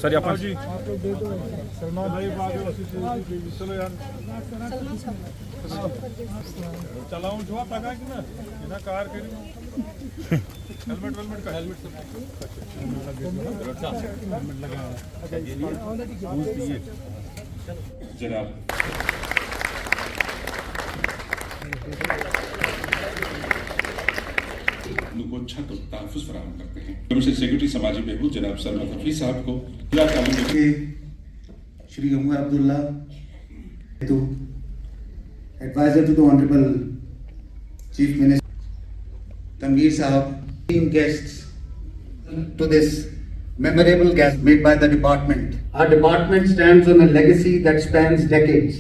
Sir यहाँ जी सलमान भाई चलो यार चलाऊं जो पता कि ना बिना कार करी हेलमेट का हेलमेट जनाब को छत और तहफ़्फ़ुज़ फराहम करते हैं। कमिश्नर सेक्रेटरी समाजी बहबूद जनाब सरमद हफीज साहब को Shri Omar Abdullah advisor to the honourable chief minister Tanveer Sahab, team guests to this memorable guest made by the department. Our department stands on a legacy that spans decades,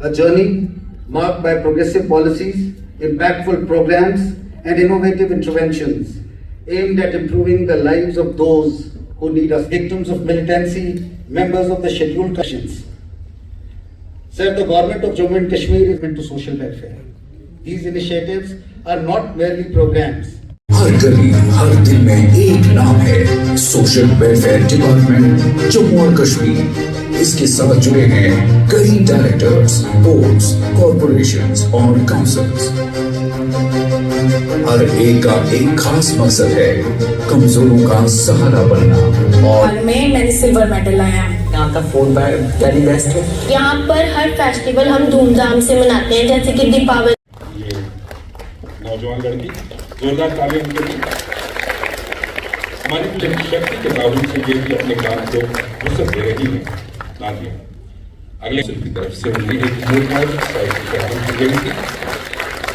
a journey marked by progressive policies, impactful programs and innovative interventions aimed at improving the lives of those who need us, victims of militancy, members of the scheduled castes. Sir, the government of Jammu and Kashmir is into social welfare. These initiatives are not merely programs. हर गली हर दिल में एक नाम है, social welfare department Jammu और कश्मीर। इसके साथ जुड़े हैं कई डायरेक्टर्स, बोर्ड्स, कॉर्पोरेशंस और काउंसिल्स। हर एक का एक खास मकसद है, कमजोरों का सहारा बनना। और मैंने सिल्वर मेडल लाया। यहाँ का फूड वेरी बेस्ट है। यहाँ पर हर फेस्टिवल हम धूमधाम से मनाते हैं, जैसे कि दीपावली। ये नौजवान लड़की जोरदार तालीम देती, हमारी शक्ति के ताउन से ये भी अपने काम को वसत दे रही है। नादिया अगले की तरफ से उन्हें एक मोबाइल साइट की तरह की गई थी,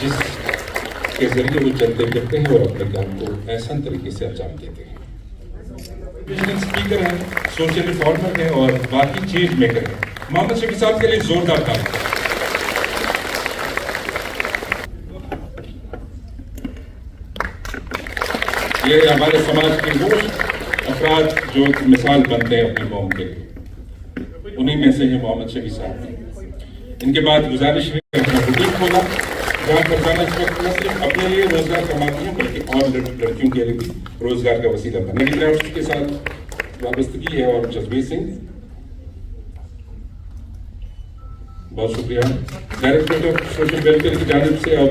जिसके जरिए वो चलते फिरते हैं और अपने काम को ऐसा तरीके से अंजाम देते हैं। स्पीकर हैं, सोशल रिफॉर्मर हैं और बाकी चेंज मेकर हैं। मोहम्मद शफी साहब के लिए जोरदार तारीफ। ये हमारे समाज के वो अफराद जो मिसाल बनते हैं अपनी कौम के लिए, उन्हीं में से हैं मोहम्मद शफी साहब। इनके बाद गुजारिश है अपना बुटीक खोला, जहाँ फरजाना इस वक्त न सिर्फ अपने लिए रोजगार कमाती हैं बल्कि और लड़कियों के लिए भी रोजगार का वसीला बनने की क्राफ्ट के साथ वाबस्तगी है। और जसबीर सिंह, बहुत शुक्रिया। डायरेक्टरेट ऑफ सोशल वेलफेयर की जानिब से अब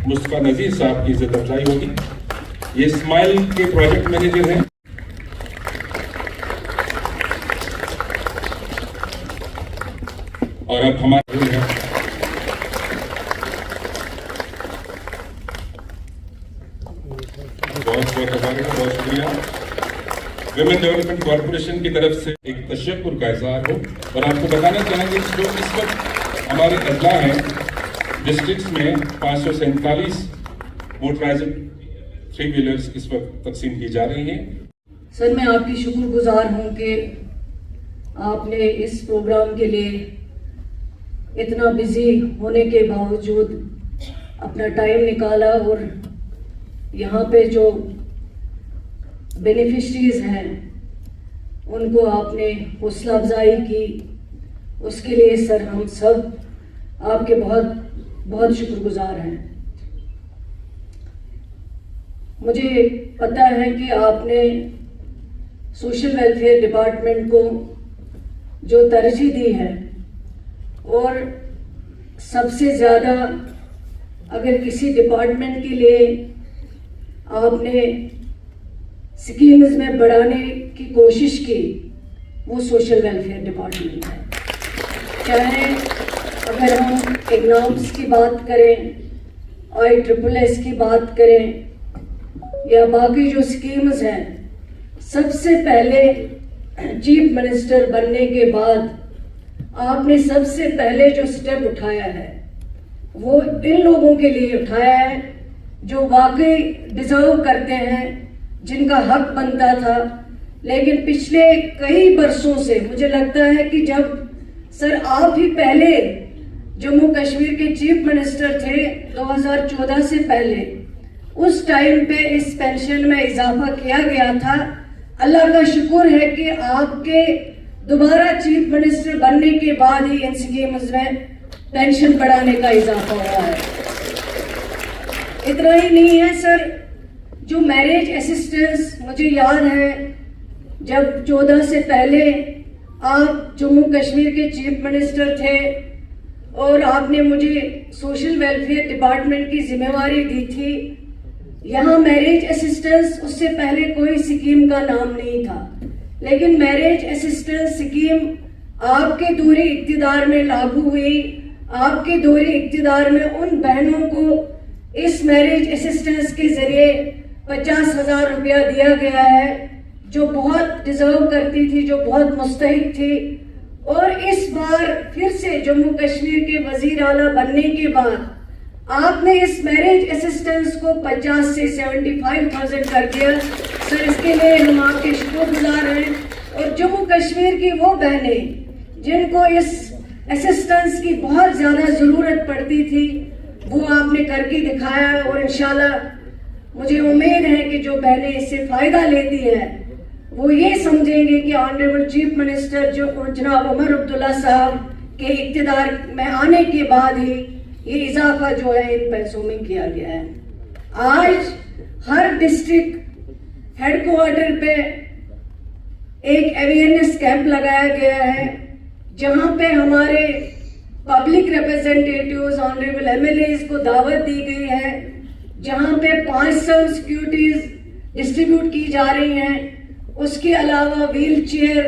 मुस्तफा नजीर साहब की इज्जत अफजाई होगी। ये स्माइल के प्रोजेक्ट मैनेजर हैं। और अब हमारे बहुत शुक्रिया। विमेन डेवलपमेंट कॉर्पोरेशन की तरफ से एक तशक्कुर का इजहार हो। और आपको बताना चाहेंगे जो इस वक्त हमारे अजला हैं, डिस्ट्रिक्ट्स में 547 मोटराइज्ड 3 व्हीलर्स इस वक्त तकसीम की जा रही हैं। सर, मैं आपकी शुक्रगुजार हूं कि आपने इस प्रोग्राम के लिए इतना बिजी होने के बावजूद अपना टाइम निकाला और यहाँ पे जो बेनिफिशरीज हैं उनको आपने हौसला अफजाई की। उसके लिए सर हम सब आपके बहुत बहुत शुक्रगुजार हैं। मुझे पता है कि आपने सोशल वेलफेयर डिपार्टमेंट को जो तरजीह दी है, और सबसे ज़्यादा अगर किसी डिपार्टमेंट के लिए आपने स्कीम्स में बढ़ाने की कोशिश की, वो सोशल वेलफेयर डिपार्टमेंट है। चाहे अगर हम एग्जाम्स की बात करें, ISSS की बात करें या बाकी जो स्कीम्स हैं, सबसे पहले चीफ मिनिस्टर बनने के बाद आपने सबसे पहले जो स्टेप उठाया है वो इन लोगों के लिए उठाया है जो वाकई डिजर्व करते हैं, जिनका हक बनता था। लेकिन पिछले कई बरसों से मुझे लगता है कि जब सर आप ही पहले जम्मू कश्मीर के चीफ मिनिस्टर थे 2014 से पहले, उस टाइम पे इस पेंशन में इजाफा किया गया था। अल्लाह का शुक्र है कि आपके दोबारा चीफ मिनिस्टर बनने के बाद ही इन स्कीम्स में पेंशन बढ़ाने का इजाफा हुआ है। इतना ही नहीं है सर, जो मैरिज असिस्टेंस, मुझे याद है जब 14 से पहले आप जम्मू कश्मीर के चीफ मिनिस्टर थे और आपने मुझे सोशल वेलफेयर डिपार्टमेंट की जिम्मेवारी दी थी। यहाँ मैरिज असिस्टेंस, उससे पहले कोई स्कीम का नाम नहीं था, लेकिन मैरिज असिस्टेंस स्कीम आपके दौरे इक़्तिदार में लागू हुई। आपके दौरे इक़्तिदार में उन बहनों को इस मैरिज असिस्टेंस के जरिए 50,000 रुपया दिया गया है जो बहुत डिजर्व करती थी, जो बहुत मुस्तहिक थी। और इस बार फिर से जम्मू कश्मीर के वजीर आला बनने के बाद आपने इस मैरिज असिस्टेंस को 50 से 75,000 कर दिया। सर, इसके लिए हम आपके शुक्रगुजार हैं। और जम्मू कश्मीर की वो बहनें जिनको इस असिस्टेंस की बहुत ज़्यादा ज़रूरत पड़ती थी, वो आपने करके दिखाया। और इंशाल्लाह मुझे उम्मीद है कि जो बहनें इससे फ़ायदा लेती हैं वो ये समझेंगे कि ऑनरेबल चीफ मिनिस्टर जो जनाब उमर अब्दुल्ला साहब के इक़्तिदार में आने के बाद ही ये इजाफा जो है इन पैसों में किया गया है। आज हर डिस्ट्रिक्ट हेडक्वार्टर पे एक अवेयरनेस कैंप लगाया गया है जहां पे हमारे पब्लिक रिप्रेजेंटेटिव्स, ऑनरेबल एमएलएज को दावत दी गई है, जहां पे 500 सिक्योरिटीज डिस्ट्रीब्यूट की जा रही हैं। उसके अलावा व्हील चेयर,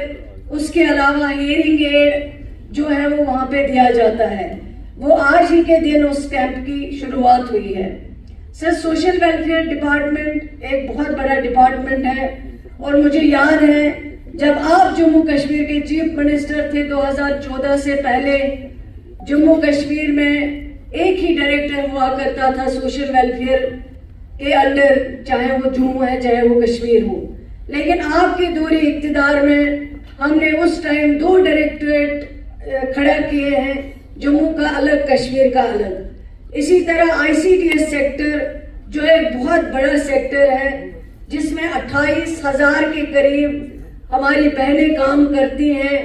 उसके अलावा हियरिंग एड जो है वो वहाँ पे दिया जाता है। वो आज ही के दिन उस कैंप की शुरुआत हुई है। सर, सोशल वेलफेयर डिपार्टमेंट एक बहुत बड़ा डिपार्टमेंट है और मुझे याद है जब आप जम्मू कश्मीर के चीफ मिनिस्टर थे 2014 से पहले जम्मू कश्मीर में एक ही डायरेक्टर हुआ करता था सोशल वेलफेयर के अंडर, चाहे वो जम्मू है चाहे वो कश्मीर हो। लेकिन आपके दौरे इक़्तिदार में हमने उस टाइम 2 डायरेक्टरेट खड़ा किए हैं, जम्मू का अलग, कश्मीर का अलग। इसी तरह आईसीडीएस सेक्टर जो एक बहुत बड़ा सेक्टर है जिसमें 28,000 के करीब हमारी बहनें काम करती हैं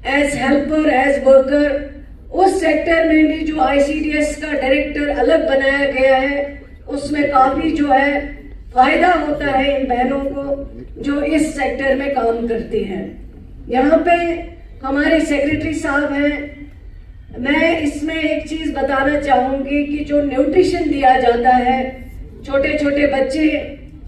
एज हेल्पर, एज वर्कर। उस सेक्टर में भी जो आईसीडीएस का डायरेक्टर अलग बनाया गया है उसमें काफ़ी जो है फायदा होता है इन बहनों को जो इस सेक्टर में काम करती हैं। यहाँ पे हमारे सेक्रेटरी साहब हैं। मैं इसमें एक चीज़ बताना चाहूँगी कि जो न्यूट्रिशन दिया जाता है, छोटे छोटे बच्चे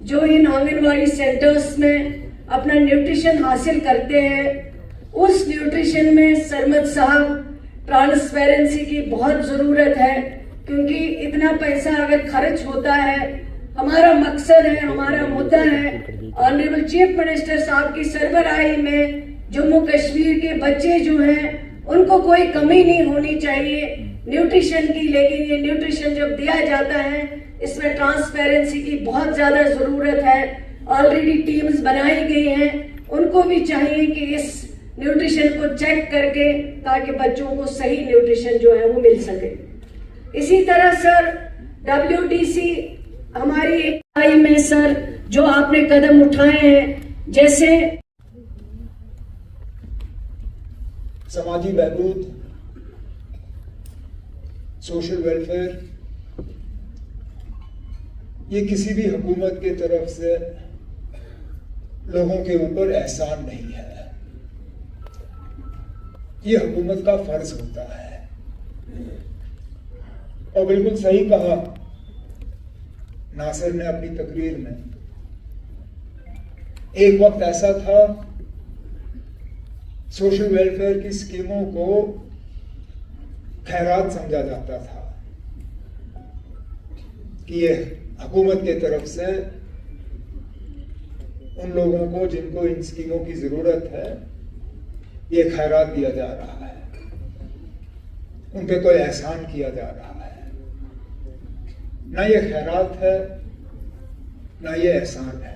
जो इन आंगनवाड़ी सेंटर्स में अपना न्यूट्रिशन हासिल करते हैं, उस न्यूट्रिशन में सरमद साहब ट्रांसपेरेंसी की बहुत ज़रूरत है, क्योंकि इतना पैसा अगर खर्च होता है, हमारा मकसद है, हमारा मुद्दा है ऑनरेबल चीफ मिनिस्टर साहब की सरबराही में जम्मू कश्मीर के बच्चे जो हैं उनको कोई कमी नहीं होनी चाहिए न्यूट्रिशन की। लेकिन ये न्यूट्रिशन जब दिया जाता है इसमें ट्रांसपेरेंसी की बहुत ज़्यादा ज़रूरत है। ऑलरेडी टीम्स बनाई गई हैं, उनको भी चाहिए कि इस न्यूट्रिशन को चेक करके ताकि बच्चों को सही न्यूट्रिशन जो है वो मिल सके। इसी तरह सर, WDC हमारी इकाई में सर जो आपने कदम उठाए हैं, जैसे समाजी बहबूद, सोशल वेलफेयर, ये किसी भी हुकूमत की तरफ से लोगों के ऊपर एहसान नहीं है, ये हुकूमत का फर्ज होता है। और बिल्कुल सही कहा नासिर ने अपनी तकरीर में, एक वक्त ऐसा था सोशल वेलफेयर की स्कीमों को खैरात समझा जाता था कि ये हुकूमत की तरफ से उन लोगों को जिनको इन स्कीमों की जरूरत है ये खैरात दिया जा रहा है, उन पे कोई एहसान किया जा रहा है। ना ये खैरात है ना ये एहसान है,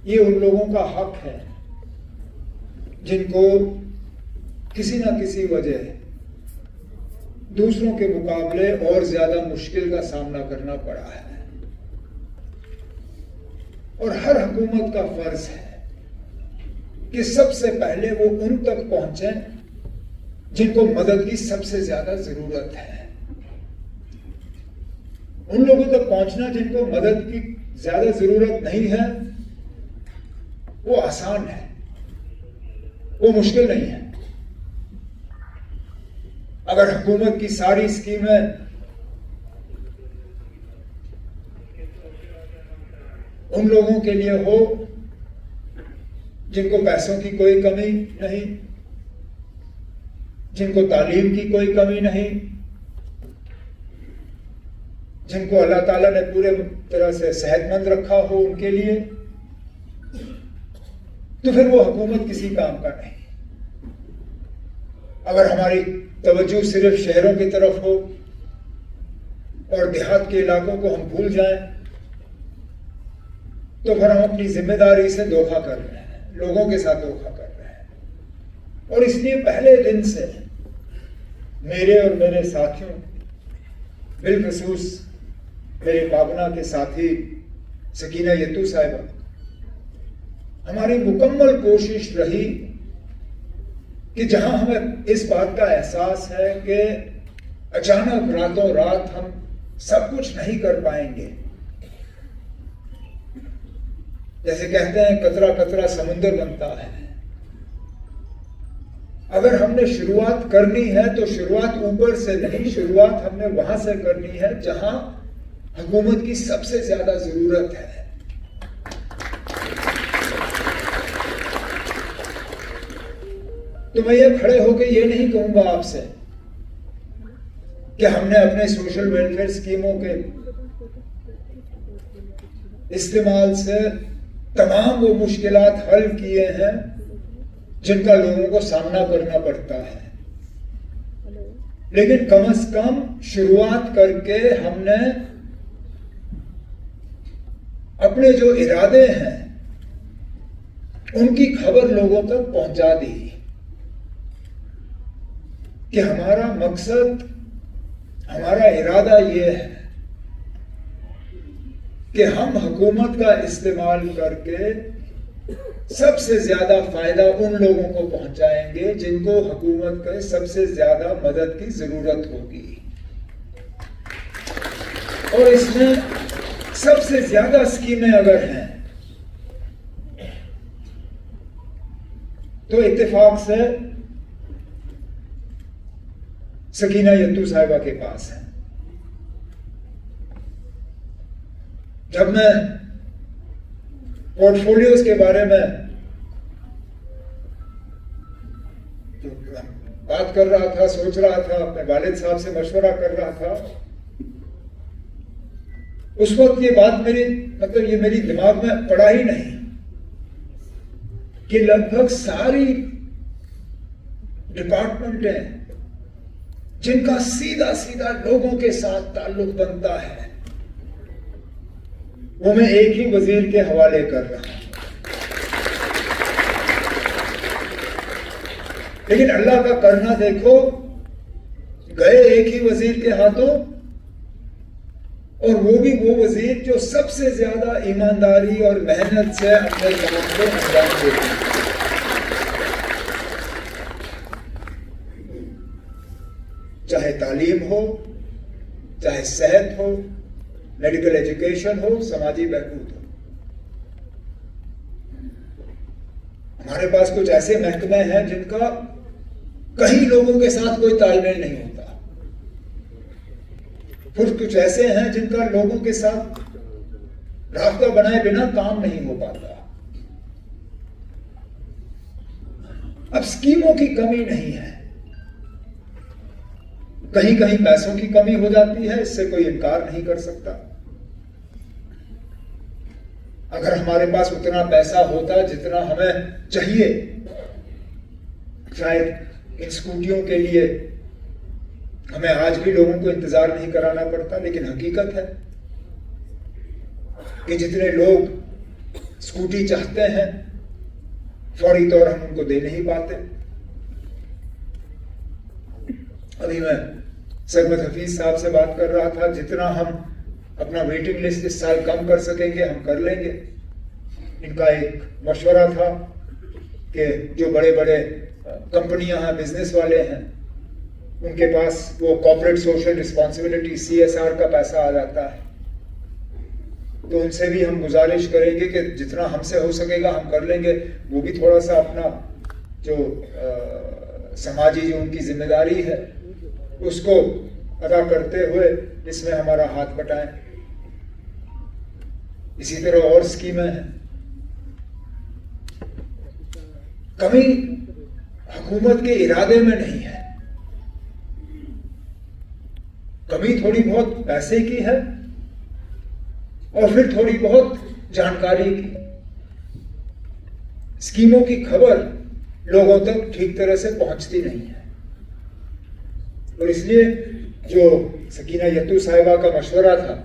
ये उन लोगों का हक है जिनको किसी ना किसी वजह दूसरों के मुकाबले और ज्यादा मुश्किल का सामना करना पड़ा है। और हर हुकूमत का फर्ज है कि सबसे पहले वो उन तक पहुंचे जिनको मदद की सबसे ज्यादा जरूरत है। उन लोगों तक पहुंचना जिनको मदद की ज्यादा जरूरत नहीं है, वो आसान है, वो मुश्किल नहीं है। अगर हुकूमत की सारी स्कीमें उन लोगों के लिए हो जिनको पैसों की कोई कमी नहीं, जिनको तालीम की कोई कमी नहीं, जिनको अल्लाह ताला ने पूरे तरह से सेहतमंद रखा हो, उनके लिए, तो फिर वो हुकूमत किसी काम का नहीं। अगर हमारी तवज्जो सिर्फ शहरों की तरफ हो और देहात के इलाकों को हम भूल जाएं, तो फिर हम अपनी जिम्मेदारी से धोखा कर रहे हैं, लोगों के साथ धोखा कर रहे हैं। और इसलिए पहले दिन से मेरे और मेरे साथियों, बिलखसूस मेरे पाबना के साथी सकीना यत्तू साहिबा, हमारी मुकम्मल कोशिश रही कि जहां हमें इस बात का एहसास है कि अचानक रातों रात हम सब कुछ नहीं कर पाएंगे, जैसे कहते हैं कतरा कतरा समुंदर बनता है, अगर हमने शुरुआत करनी है तो शुरुआत ऊपर से नहीं, शुरुआत हमने वहां से करनी है जहां हुकूमत की सबसे ज्यादा जरूरत है। तो मैं ये खड़े होकर ये नहीं कहूंगा आपसे कि हमने अपने सोशल वेलफेयर स्कीमों के इस्तेमाल से तमाम वो मुश्किलात हल किए हैं जिनका लोगों को सामना करना पड़ता है, लेकिन कम से कम शुरुआत करके हमने अपने जो इरादे हैं उनकी खबर लोगों तक पहुंचा दी कि हमारा मकसद, हमारा इरादा यह है कि हम हुकूमत का इस्तेमाल करके सबसे ज्यादा फायदा उन लोगों को पहुंचाएंगे जिनको हुकूमत के सबसे ज्यादा मदद की जरूरत होगी। और इसमें सबसे ज्यादा स्कीमें अगर हैं तो इत्तेफाक से सकीना यत्तू साहिबा के पास है। जब मैं पोर्टफोलियोज के बारे में बात कर रहा था, सोच रहा था, अपने वालिद साहब से मशवरा कर रहा था, उस वक्त ये बात ये मेरी दिमाग में पड़ा ही नहीं कि लगभग सारी डिपार्टमेंटें जिनका सीधा सीधा लोगों के साथ ताल्लुक बनता है वो मैं एक ही वजीर के हवाले कर रहा हूं, लेकिन अल्लाह का करना देखो, गए एक ही वजीर के हाथों, और वो भी वो वजीर जो सबसे ज्यादा ईमानदारी और मेहनत से अपने काम को अंजाम देते हैं। चाहे तालीम हो, चाहे सेहत हो, मेडिकल एजुकेशन हो, समाजी बहबूद हो। हमारे पास कुछ ऐसे महकमे हैं जिनका कई लोगों के साथ कोई तालमेल नहीं होता, फिर कुछ ऐसे हैं जिनका लोगों के साथ रास्ता बनाए बिना काम नहीं हो पाता। अब स्कीमों की कमी नहीं है, कहीं कहीं पैसों की कमी हो जाती है, इससे कोई इनकार नहीं कर सकता। अगर हमारे पास उतना पैसा होता जितना हमें चाहिए, शायद इन स्कूटियों के लिए हमें आज भी लोगों को इंतजार नहीं कराना पड़ता, लेकिन हकीकत है कि जितने लोग स्कूटी चाहते हैं फौरी तौर हम उनको दे नहीं पाते। अभी मैं सरमद हफीज साहब से बात कर रहा था, जितना हम अपना वेटिंग लिस्ट इस साल कम कर सकेंगे हम कर लेंगे। इनका एक मशवरा था कि जो बड़े बड़े कंपनियां हैं, बिजनेस वाले हैं, उनके पास वो कॉर्पोरेट सोशल रिस्पॉन्सिबिलिटी CSR का पैसा आ जाता है। तो उनसे भी हम गुजारिश करेंगे कि जितना हमसे हो सकेगा हम कर लेंगे। वो भी थोड़ा सा अपना जो समाजी जो उनकी जिम्मेदारी है उसको अदा करते हुए इसमें हमारा हाथ बटाएं। इसी तरह और स्कीमें हैं। कमी हुकूमत के इरादे में नहीं है, कमी थोड़ी बहुत पैसे की है और फिर थोड़ी बहुत जानकारी की। स्कीमों की खबर लोगों तक ठीक तरह से पहुंचती नहीं है और इसलिए जो सकीना यत्तू साहिबा का मशवरा था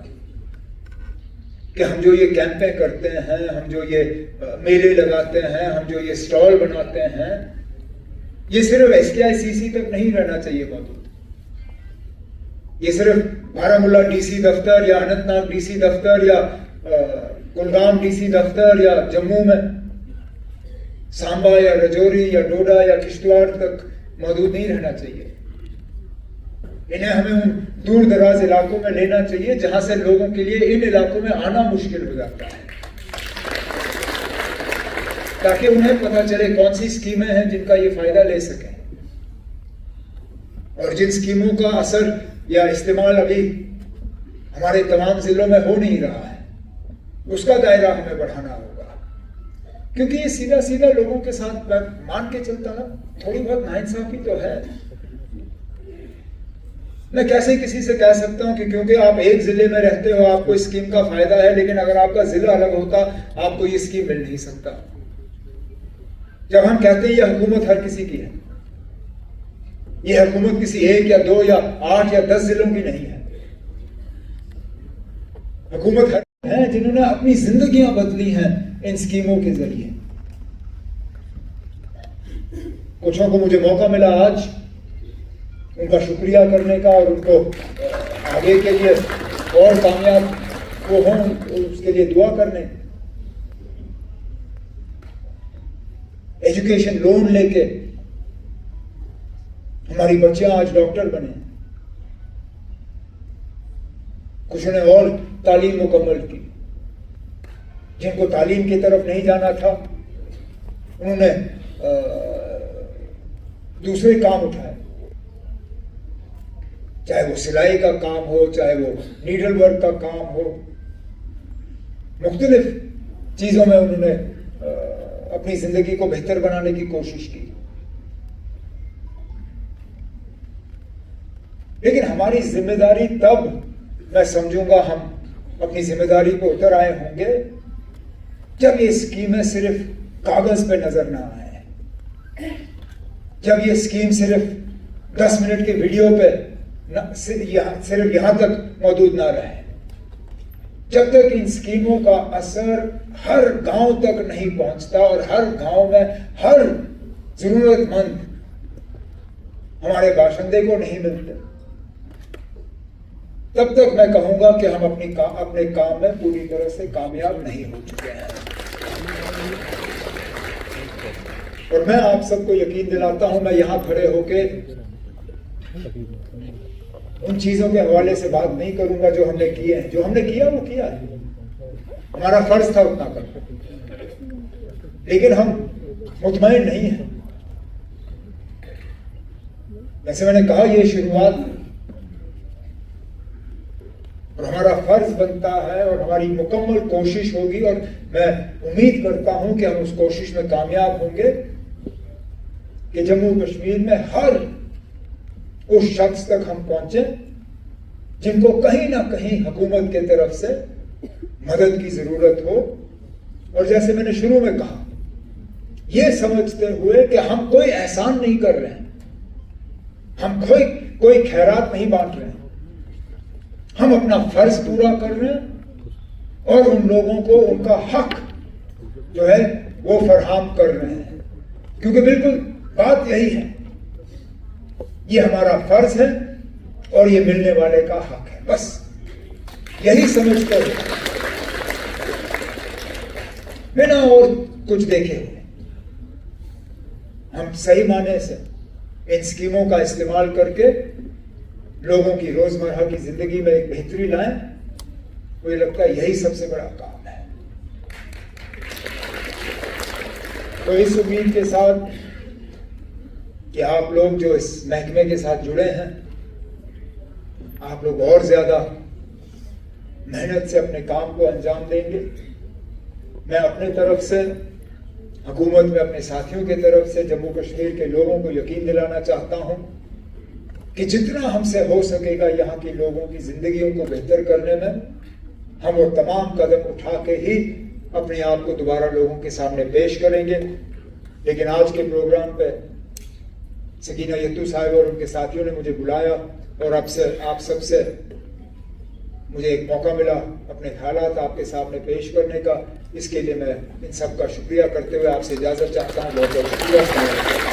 कि हम जो ये कैंपें करते हैं, हम जो ये मेले लगाते हैं, हम जो ये स्टॉल बनाते हैं, ये सिर्फ SKICC तक नहीं रहना चाहिए मौजूद। ये सिर्फ बारामूला DC दफ्तर या अनंतनाग DC दफ्तर या कुलगाम DC दफ्तर या जम्मू में सांबा या रजौरी या डोडा या किश्तवाड़ तक मौजूद नहीं रहना चाहिए। इन्हें हमें उन दूर दराज इलाकों में लेना चाहिए जहां से लोगों के लिए इन इलाकों में आना मुश्किल हो जाता है, ताकि उन्हें पता चले कौन सी स्कीमें हैं जिनका ये फायदा ले सकें और जिन स्कीमों का असर या इस्तेमाल अभी हमारे तमाम जिलों में हो नहीं रहा है उसका दायरा हमें बढ़ाना होगा। क्योंकि ये सीधा सीधा लोगों के साथ मान के चलता है, थोड़ी बहुत नाइंसाफी तो है। मैं कैसे किसी से कह सकता हूं कि क्योंकि आप एक जिले में रहते हो आपको इस स्कीम का फायदा है, लेकिन अगर आपका जिला अलग होता आपको ये स्कीम मिल नहीं सकता। जब हम कहते हैं ये हुकूमत हर किसी की है, ये हुकूमत किसी 1 या 2 या 8 या 10 जिलों की नहीं है। हुकूमत हर है जिन्होंने अपनी जिंदगियां बदली हैं इन स्कीमों के जरिए। कुछों को मुझे मौका मिला आज उनका शुक्रिया करने का और उनको आगे के लिए और कामयाब वो हों उसके लिए दुआ करने। एजुकेशन लोन लेके हमारी बच्चियां आज डॉक्टर बने, कुछ ने और तालीम मुकम्मल की। जिनको तालीम की तरफ नहीं जाना था उन्होंने दूसरे काम उठाए, चाहे वो सिलाई का काम हो, चाहे वो नीडल वर्क का काम हो। मुख्तलिफ चीजों में उन्होंने अपनी जिंदगी को बेहतर बनाने की कोशिश की। लेकिन हमारी जिम्मेदारी तब मैं समझूंगा हम अपनी जिम्मेदारी पे उतर आए होंगे जब ये स्कीमें सिर्फ कागज पे नजर ना आए, जब ये स्कीम सिर्फ 10 मिनट के वीडियो पे सिर्फ यहां तक मौजूद ना रहे, जब तक इन स्कीमों का असर हर गांव तक नहीं पहुंचता और हर गांव में हर जरूरतमंद हमारे बाशिंदे को नहीं मिलते, तब तक मैं कहूंगा कि हम अपने काम में पूरी तरह से कामयाब नहीं हो चुके हैं। और मैं आप सबको यकीन दिलाता हूं, मैं यहां खड़े होके उन चीजों के हवाले से बात नहीं करूंगा जो हमने किए हैं। जो हमने किया वो किया है, हमारा फर्ज था उतना करना, लेकिन हम मुतमईन नहीं हैं। जैसे मैंने कहा ये शुरुआत है और हमारा फर्ज बनता है और हमारी मुकम्मल कोशिश होगी और मैं उम्मीद करता हूं कि हम उस कोशिश में कामयाब होंगे कि जम्मू कश्मीर में हर उस शख्स तक हम पहुंचे जिनको कहीं ना कहीं हुकूमत की तरफ से मदद की जरूरत हो। और जैसे मैंने शुरू में कहा, यह समझते हुए कि हम कोई एहसान नहीं कर रहे हैं, हम कोई खैरात नहीं बांट रहे हैं, हम अपना फर्ज पूरा कर रहे हैं और उन लोगों को उनका हक जो है वो फराहम कर रहे हैं। क्योंकि बिल्कुल बात यही है, ये हमारा फर्ज है और ये मिलने वाले का हक है, बस यही समझते हुए बिना और कुछ देखे हुए हम सही माने से इन स्कीमों का इस्तेमाल करके लोगों की रोजमर्रा की जिंदगी में एक बेहतरी लाएं, मुझे लगता है यही सबसे बड़ा काम है। तो इस उम्मीद के साथ कि आप लोग जो इस महकमे के साथ जुड़े हैं, आप लोग और ज्यादा मेहनत से अपने काम को अंजाम देंगे। मैं अपने तरफ से, हुकूमत में अपने साथियों की तरफ से जम्मू कश्मीर के लोगों को यकीन दिलाना चाहता हूं कि जितना हमसे हो सकेगा यहाँ के लोगों की जिंदगियों को बेहतर करने में हम वो तमाम कदम उठा के ही अपने आप को दोबारा लोगों के सामने पेश करेंगे। लेकिन आज के प्रोग्राम पे सकीना यत्तू साहिब और उनके साथियों ने मुझे बुलाया और आप सबसे मुझे एक मौका मिला अपने ख्यालात आपके सामने पेश करने का। इसके लिए मैं इन सब का शुक्रिया करते हुए आपसे इजाज़त चाहता हूँ। बहुत बहुत शुक्रिया।